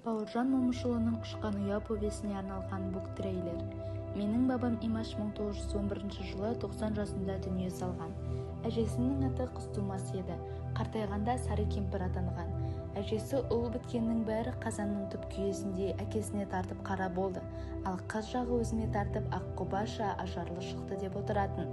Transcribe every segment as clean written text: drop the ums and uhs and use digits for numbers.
Бауыржан Момышұлының «Ұшқан ұя» повесіне арналған бук-трейлер. Менің бабам Имаш 1911 жылы 90 жасында дүние салған. Әжесінің аты Қызтумас еді. Қартайғанда Сары кемпір атанған. Әжесі ұл біткеннің бәрі қазанның түпкүйесінде әкесіне тартып қара болды. Ал қыз жағы өзіне тартып аққұбаша ажарлы шықты деп отыратын.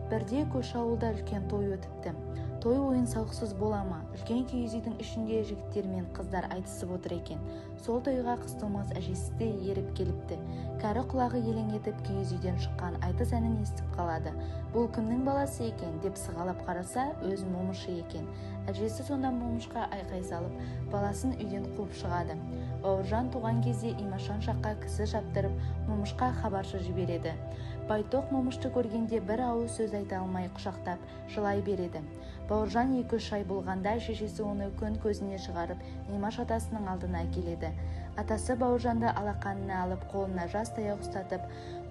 Бірде көш ауылда үлкен той өтіпті. Той ойын-сауықсыз бола ма? Үлкен киіз үйдің ішінде жігіттер мен қыздар айтысып отыр екен. Сол тойға Қызтумас әжесі де еріп келіпті. Кәрі құлағы елең етіп киіз үйден шыққан айтыс әнін естіп қалады. Бұл кімнің баласы екен деп сығалап қараса, өз Момышы екен. Әжесі сонда Момышқа айқай салып, баласын үйден қуып шығады. Бауыржан туған кезде Имашан жаққа кісі шаптырып, Момышқа хабаршы жібереді. Байтоқ Момышты көргенде бір ауыз сөз айта алмай құшақтап, жылай береді. Бауыржан 2-3 ай болғанда шешесі оны күн көзіне шығарып, Имаш атасының алдына келеді. Атасы Бауыржанды алақанына алып, қолына жас таяқ ұстатып,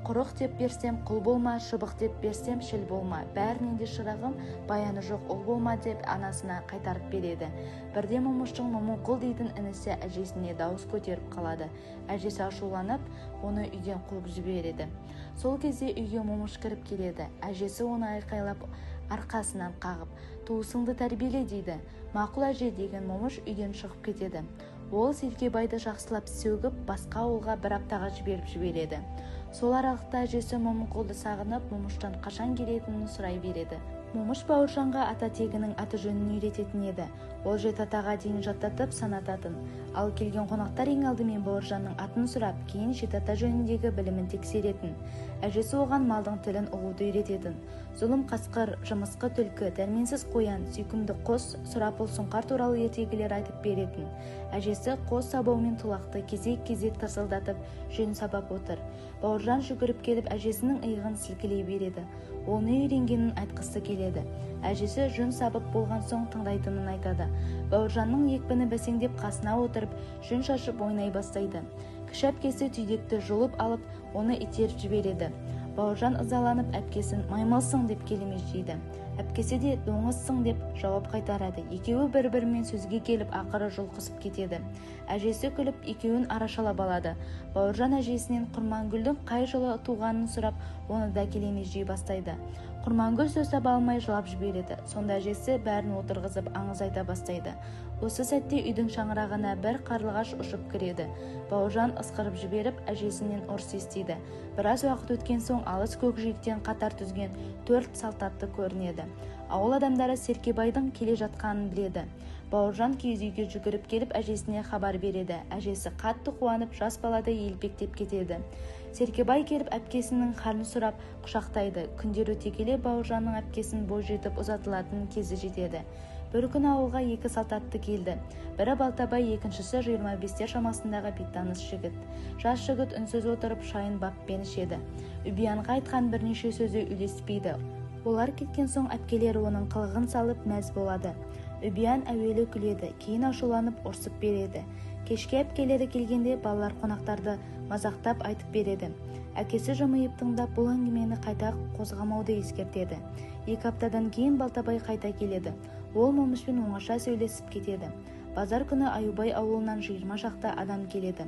құрық деп берсем құл болма, шыбық деп берсем шіл болма, бәрінен де шырағым, баяны жоқ ұл болма деп анасына қайтарып береді. Бірде Момыштың Момынқұл дейтін інісі әжесіне дауыс көтеріп қалады. Әжесі ашуланып, оны үйден қуып жібереді. Сол кезде үйге Момыш кіріп келеді. Әжесі оны айқайлап, арқасынан қағып, туысыңды тәрбиеле дейді. Мақұл әже деген Момыш үйден шығып кетеді. Ол Селкебайды жақсылап сөгіп, басқа ауылға бір аптаға жібереді. Сол аралықта әжесі Момынқұлды сағынып, Момыштан қашан келетінін сұрай береді. Момыш Бауыржанға ата тегінің аты жөнін үйрететін еді. Ол 7 атаға дейін жаттатып санататын. Ал келген қонақтар ең алдымен Бауыржанның атын сұрап, кейін 7 ата жөніндегі білімін тексеретін. Әжесі оған малдың тілін ұғуды үйрететін. Зұлым қасқыр, жымысқы түлкі, дәрменсіз қоян, сүйкімді қос, сұрапыл сұңқар туралы ертегілер айтып беретін. Әжесі қос сабаумен тұлақты кезек-кезек тырсылдатып жөн сабап отыр. Бауыржан жүгіріп келіп әжесінің иығын сілкілей береді. Ол не үйренгенін айтқысы келеді. Әжесі жөн сабып болған соң тыңдайтынын айтады. Бауыржанның екпіні бәсеңдеп қасына отырып, жөн шашып ойнай бастайды. Кіші әпкесі түйдекті жұлып алып, оны итеріп жібереді. Бауыржан ызаланып әпкесін маймылсың деп келемеждейді. Әпкесі де доңызсың деп жауап қайтарады. Екеуі бір-бірімен сөзге келіп ақыры жұлқысып кетеді. Әжесі күліп екеуін арашалап алады. Бауыржан әжесінен Құрмангүлдің қай жылы туғанын сұрап, оны да келемеждей бастайды. Құрмангүл сөз таба алмай жылап жібереді. Сонда әжесі бәрін отырғызып аңыз айта бастайды. Осы сәтте үйдің шаңырағына бір қарлығаш ұшып кіреді. Бауыржан ысқырып жіберіп, әжесінен ұрыс естиді. Біраз уақыт өткен соң алыс көкжиектен қатар түзген 4 салтатты көрінеді. Ауыл адамдары Серкебайдың келе жатқанын біледі. Бауыржан киіз үйге жүгіріп келіп әжесіне хабар береді. Әжесі қатты қуанып, жас баладай елпектеп кетеді. Серкебай келіп әпкесінің халін сұрап құшақтайды. Күндер өте келе Бауыржанның әпкесін бой жетіп ұзатылатын кезі жетеді. Бір күні ауылға 2 салтатты келді. Бірі Балтабай, екіншісі 25-тер шамасындағы бейтаныс жігіт. Жас жігіт үнсіз отырып шайын баппен ішеді. Үбиянға айтқан бірнеше сөзі үйлеспейді. Олар кеткен соң әпкелері оның қылығын салып мәз болады. Үбиян әуелі күледі, кейін ашуланып ұрсып береді. Кешке әпкелері келгенде балалар қонақтарды мазақтап айтып береді. Әкесі жымиып тыңдап, бұл әңгімені қайта қозғамауды ескертеді. 2 аптадан кейін Балтабай қайта келеді. Ол Момышпен оңаша сөйлесіп кетеді. Базар күні Аюбай ауылынан 20 шақты адам келеді.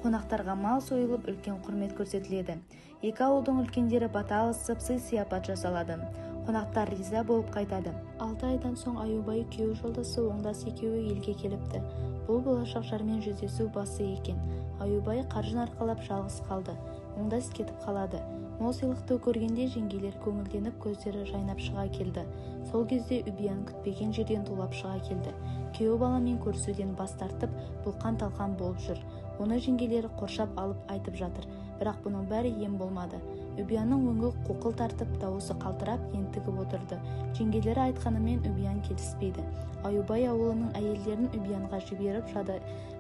Қонақтарға мал сойылып, үлкен құрмет көрсетіледі. 2 ауылдың үлкендері бата алысып, сый-сияпат жасалады. Қонақтар риза болып қайтады. 6 айдан соң Аюбай күйеу жолдасы оңдас екеуі елге келіпті. Бұл болашақ жармен жүздесу басы екен. Аюбай қаржын арқалап жалғыз қалды. Оңдас кетіп қалады. Мол сыйлықты көргенде жеңгелер көңілденіп көздері жайнап шыға келді. Сол кезде Үбиян күтпеген жерден тулап шыға келді. Күйеу баламен көрісуден бас тартып, бұлқан-талқан болып жүр. Оны жеңгелері қоршап алып айтып жатыр. Бірақ бұның бәрі ем болмады. Үбиянның өңі қоқыл тартып, дауысы қалтырап, ентігіп отырды. Жеңгелері айтқанымен Үбиян келіспейді. Аюбай ауылының әйелдерін Үбиянға жіберіп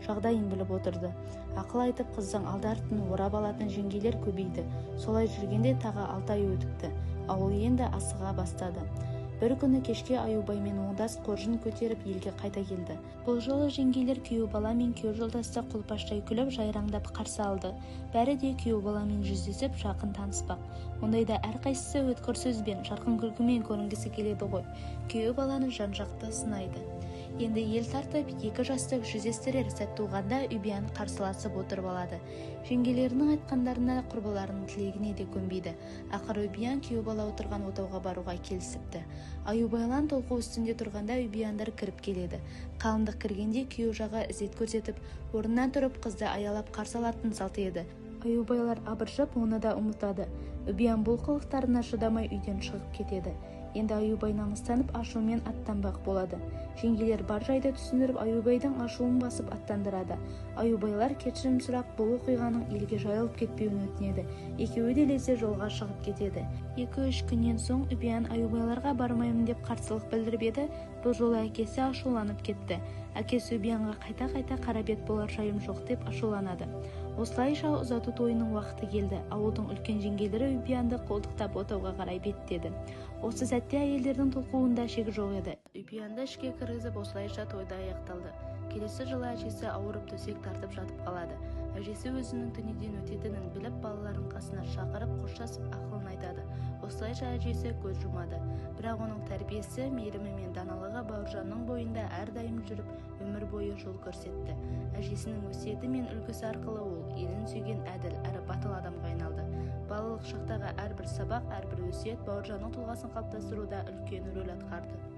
жағдайын біліп отырды. Ақыл айтып қыздың алды-артын орап алатын жеңгелер көбейді. Солай жүргенде тағы 6 ай өтіпті. Ауыл енді асыға бастады. Бір күні кешке Аюбай мен оңдас қоржын көтеріп елге қайта келді. Бұл жолы жеңгелер күйеу бала мен күйеу жолдасты қолпаштай күліп жайраңдап қарсы алды. Бәрі де күйеу баламен жүздесіп жақын таныспақ. Ондайда әрқайсысы өткір сөзбен, жарқын күлкімен көрінгісі келеді ғой. Күйеу баланы жан-жақты сынайды. Енді ел тартып, 2 жастық жүздестірер сәт туғанда Үбиян қарсыласып отырып алады. Жеңгелерінің айтқандарына, құрбыларының тілегіне де көнбейді. Ақыры Үбиян күйеу бала отырған отауға баруға келісіпті. Аюбайлан толқу үстінде тұрғанда Үбияндар кіріп келеді. Қалыңдық кіргенде күйеу жағы ізет көрсетіп, орнынан тұрып қызды аялап қарсы алатын салты еді. Аюбайлар абыржып, оны да ұмытады. Үбиян бұл қылықтарына шыдамай үйден шығып кетеді. Енді Аюбай намыстанып ашумен аттанбақ болады. Жеңгелер бар жайды түсіндіріп, Аюбайдың ашуын басып аттандырады. Аюбайлар кешірім сұрап, бұл оқиғаның елге жайылып кетпеуін өтінеді. Екеуі де лезде жолға шығып кетеді. 2-3 күннен соң Үбиян Аюбайларға бармаймын деп қарсылық білдіріп еді, бұл жолы әкесі ашуланып кетті. Әкесі Үбиянға қайта-қайта қарабет болар жайым жоқ деп ашуланады. Осылайша ұзату тойының уақыты келді. Ауылдың үлкен жеңгелері Үбиянды қолтықтап отауға қарай беттеді. Осы сәтте әйелдердің толқуында шек жоқ еді. Үбиянды ішке кіргізіп, осылайша тойда аяқталды. Келесі жылы әжесі ауырып төсек тартып жатып қалады. Әжесі өзінің дүниеден өтетінін біліп, балаларын қасына шақырып, қоштасып ақылын айтады. Осылайша әжесі көз жұмады. Бірақ оның тәрбиесі, мейірімі мен даналығы Бауыржанның бойында әрдайым жүріп, өмір бойы жол көрсетті. Әжесінің өсиеті мен үлгісі арқылы ол елін сүйген әділ әрі батыл адамға айналды. Балалық шақтағы әрбір сабақ, әрбір өсиет Бауыржанның тұлғасын қалыптастыруда үлкен рөл атқарды.